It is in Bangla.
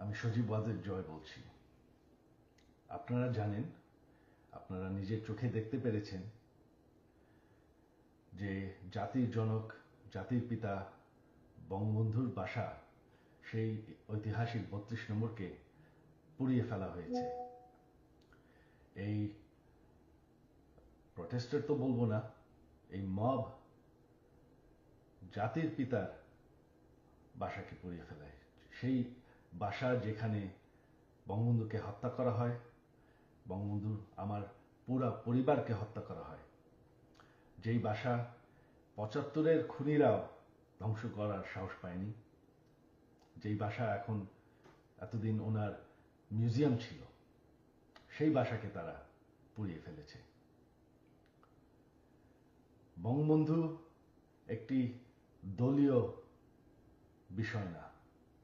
আমি সজীব ওয়াজেদ জয় বলছি। আপনারা জানেন, আপনারা নিজের চোখে দেখতে পেরেছেন যে জাতির জনক, জাতির পিতা বঙ্গবন্ধুর বাসা, সেই ঐতিহাসিক ৩২ নম্বরকে পুড়িয়ে ফেলা হয়েছে। এই প্রটেস্টার তো বলবো না, এই মব জাতির পিতার বাসাকে পুড়িয়ে ফেলায়। সেই বাসা যেখানে বঙ্গবন্ধুকে হত্যা করা হয়, বঙ্গবন্ধুর আমার পুরা পরিবারকে হত্যা করা হয়, যেই বাসা ৭৫-এর খুনিরাও ধ্বংস করার সাহস পায়নি, যেই বাসা এখন এতদিন ওনার মিউজিয়াম ছিল, সেই বাসাকে তারা পুড়িয়ে ফেলেছে। বঙ্গবন্ধু একটি দলীয় বিষয় না,